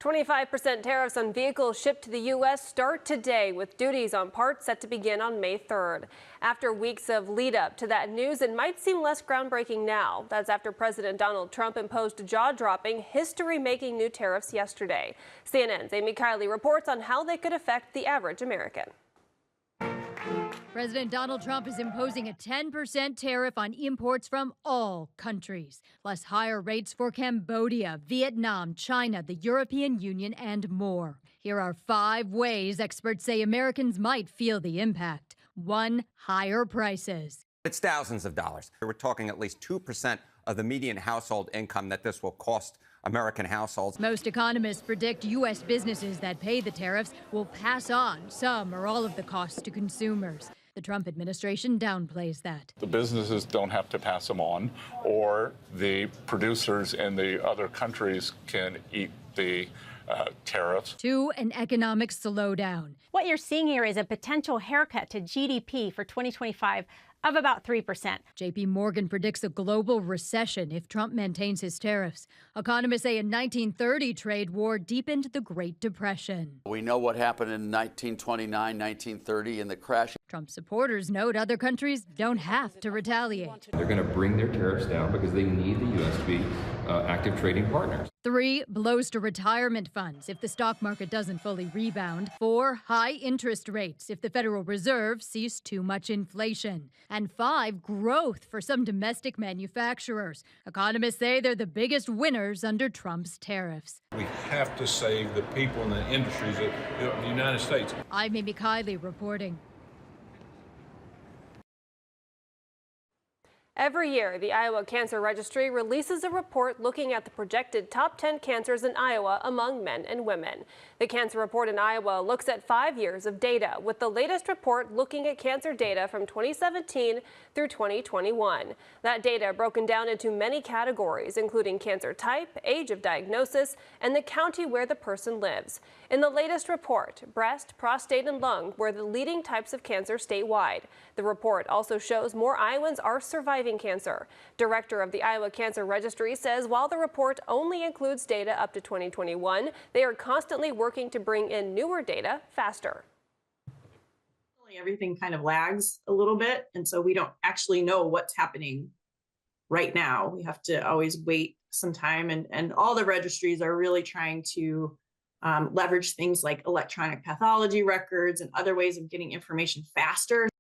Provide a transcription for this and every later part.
25% tariffs on vehicles shipped to the U.S. start today, with duties on parts set to begin on May 3rd. After weeks of lead up to that news, it might seem less groundbreaking now. That's after President Donald Trump imposed jaw-dropping, history-making new tariffs yesterday. CNN's Amy Kiley reports on how they could affect the average American. President Donald Trump is imposing a 10% tariff on imports from all countries, plus higher rates for Cambodia, Vietnam, China, the European Union, and more. Here are 5 ways experts say Americans might feel the impact. 1, higher prices. It's thousands of dollars. We're talking at least 2% of the median household income that this will cost American households. Most economists predict U.S. businesses that pay the tariffs will pass on some or all of the costs to consumers. The Trump administration downplays that. The businesses don't have to pass them on, or the producers in the other countries can eat the tariffs. 2, an economic slowdown. What you're seeing here is a potential haircut to GDP for 2025 of about 3%. J.P. Morgan predicts a global recession if Trump maintains his tariffs. Economists say a 1930 trade war deepened the Great Depression. We know what happened in 1929, 1930 in the crash. Trump supporters note other countries don't have to retaliate. They're going to bring their tariffs down because they need the U.S. to be active trading partners. 3, blows to retirement funds if the stock market doesn't fully rebound. 4, high interest rates if the Federal Reserve sees too much inflation. And 5, growth for some domestic manufacturers. Economists say they're the biggest winners under Trump's tariffs. We have to save the people in the industries of the United States. I'm Amy Kiley reporting. Every year, the Iowa Cancer Registry releases a report looking at the projected top 10 cancers in Iowa among men and women. The Cancer Report in Iowa looks at 5 years of data, with the latest report looking at cancer data from 2017 through 2021. That data broken down into many categories, including cancer type, age of diagnosis, and the county where the person lives. In the latest report, breast, prostate, and lung were the leading types of cancer statewide. The report also shows more Iowans are surviving cancer. Director of the Iowa Cancer Registry says while the report only includes data up to 2021, they are constantly working to bring in newer data faster. Everything kind of lags a little bit, and so we don't actually know what's happening right now. We have to always wait some time, and all the registries are really trying to leverage things like electronic pathology records and other ways of getting information faster.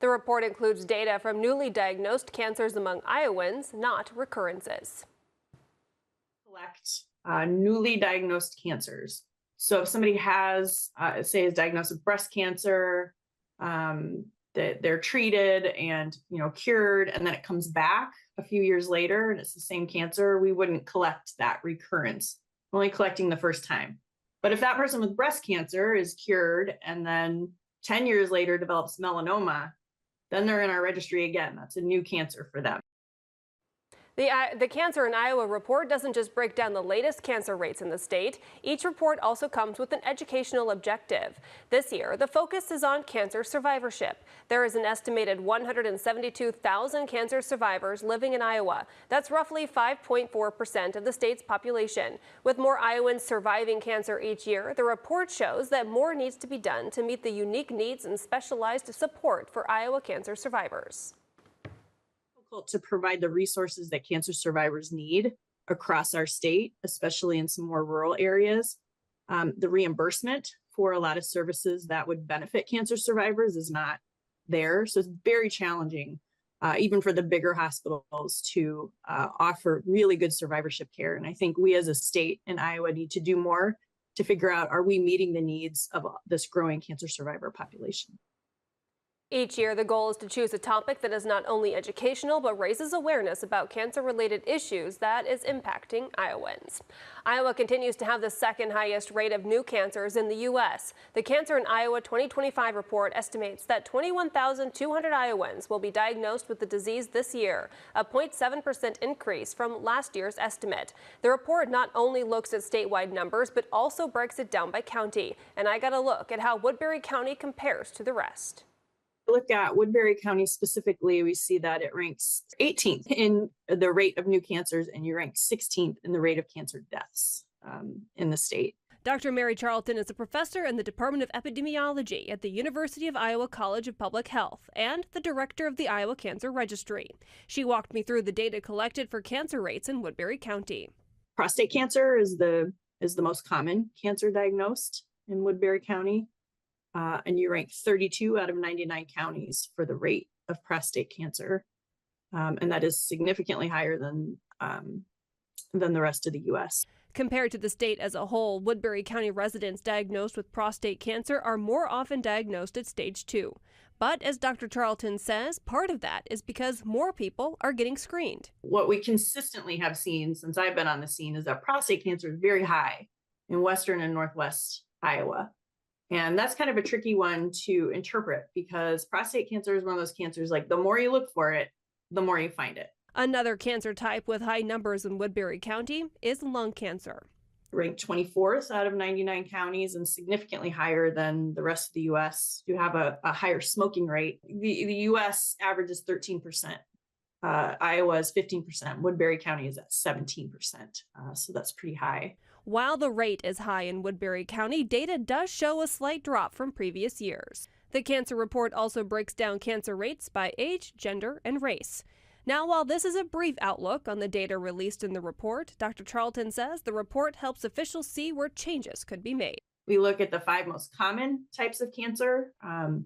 The report includes data from newly diagnosed cancers among Iowans, not recurrences. Collect newly diagnosed cancers. So if somebody has, say, is diagnosed with breast cancer, that they're treated and cured, and then it comes back a few years later and it's the same cancer, we wouldn't collect that recurrence. We're only collecting the first time. But if that person with breast cancer is cured and then 10 years later develops melanoma, then they're in our registry again. That's a new cancer for them. The Cancer in Iowa report doesn't just break down the latest cancer rates in the state. Each report also comes with an educational objective. This year, the focus is on cancer survivorship. There is an estimated 172,000 cancer survivors living in Iowa. That's roughly 5.4% of the state's population. With more Iowans surviving cancer each year, the report shows that more needs to be done to meet the unique needs and specialized support for Iowa cancer survivors. To provide the resources that cancer survivors need across our state, especially in some more rural areas. The reimbursement for a lot of services that would benefit cancer survivors is not there. So it's very challenging, even for the bigger hospitals, to offer really good survivorship care. And I think we as a state in Iowa need to do more to figure out, are we meeting the needs of this growing cancer survivor population? Each year, the goal is to choose a topic that is not only educational, but raises awareness about cancer-related issues that is impacting Iowans. Iowa continues to have the second highest rate of new cancers in the U.S. The Cancer in Iowa 2025 report estimates that 21,200 Iowans will be diagnosed with the disease this year, a 0.7% increase from last year's estimate. The report not only looks at statewide numbers, but also breaks it down by county. And I got a look at how Woodbury County compares to the rest. Look at Woodbury County specifically, we see that it ranks 18th in the rate of new cancers, and you rank 16th in the rate of cancer deaths. in the state. Dr. Mary Charlton is a professor in the Department of Epidemiology at the University of Iowa College of Public Health and the director of the Iowa Cancer Registry. She walked me through the data collected for cancer rates in Woodbury County. Prostate cancer is the most common cancer diagnosed in Woodbury County, and you rank 32 out of 99 counties for the rate of prostate cancer, and that is significantly higher than the rest of the U.S. Compared to the state as a whole, Woodbury County residents diagnosed with prostate cancer are more often diagnosed at stage 2. But as Dr. Charlton says, part of that is because more people are getting screened. What we consistently have seen since I've been on the scene is that prostate cancer is very high in western and northwest Iowa. And that's kind of a tricky one to interpret because prostate cancer is one of those cancers, like the more you look for it, the more you find it. Another cancer type with high numbers in Woodbury County is lung cancer. Ranked 24th out of 99 counties and significantly higher than the rest of the U.S. You have a higher smoking rate. The U.S. average is 13%. Iowa is 15%. Woodbury County is at 17%. So that's pretty high. While the rate is high in Woodbury County, data does show a slight drop from previous years. The cancer report also breaks down cancer rates by age, gender, and race. Now, while this is a brief outlook on the data released in the report, Dr. Charlton says the report helps officials see where changes could be made. We look at the 5 most common types of cancer, and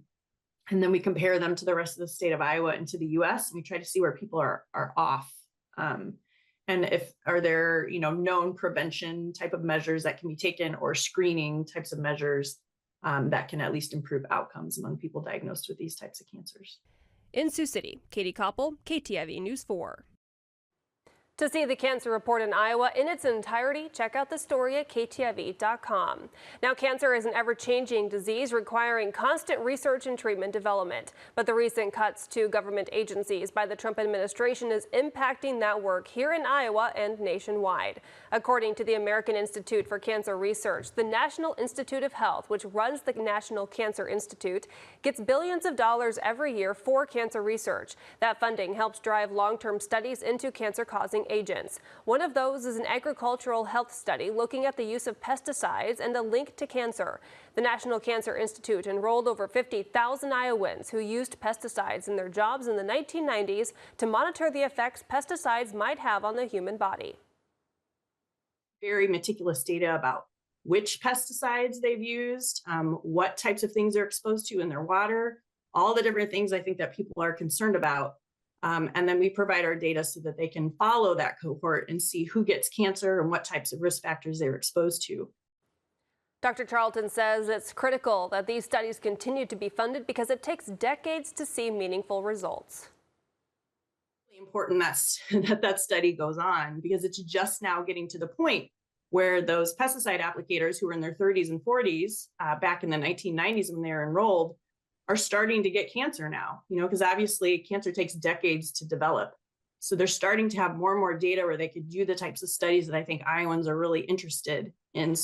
then we compare them to the rest of the state of Iowa and to the U.S. And we try to see where people are off, and if are there known prevention type of measures that can be taken or screening types of measures that can at least improve outcomes among people diagnosed with these types of cancers. In Sioux City, Katie Koppel, KTIV News 4. To see the cancer report in Iowa in its entirety, check out the story at KTIV.com. Now, cancer is an ever-changing disease requiring constant research and treatment development. But the recent cuts to government agencies by the Trump administration is impacting that work here in Iowa and nationwide. According to the American Institute for Cancer Research, the National Institute of Health, which runs the National Cancer Institute, gets billions of dollars every year for cancer research. That funding helps drive long-term studies into cancer-causing agents. One of those is an agricultural health study looking at the use of pesticides and a link to cancer. The National Cancer Institute enrolled over 50,000 Iowans who used pesticides in their jobs in the 1990s to monitor the effects pesticides might have on the human body. Very meticulous data about which pesticides they've used, what types of things they're exposed to in their water, all the different things I think that people are concerned about. And then we provide our data so that they can follow that cohort and see who gets cancer and what types of risk factors they're exposed to. Dr. Charlton says it's critical that these studies continue to be funded because it takes decades to see meaningful results. It's really important that study goes on because it's just now getting to the point where those pesticide applicators who were in their 30s and 40s back in the 1990s when they were enrolled are starting to get cancer now, because obviously cancer takes decades to develop. So they're starting to have more and more data where they could do the types of studies that I think Iowans are really interested in.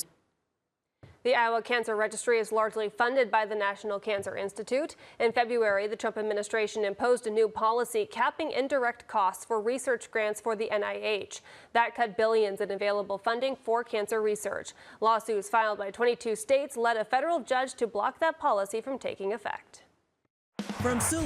The Iowa Cancer Registry is largely funded by the National Cancer Institute. In February, the Trump administration imposed a new policy capping indirect costs for research grants for the NIH. That cut billions in available funding for cancer research. Lawsuits filed by 22 states led a federal judge to block that policy from taking effect. From Sioux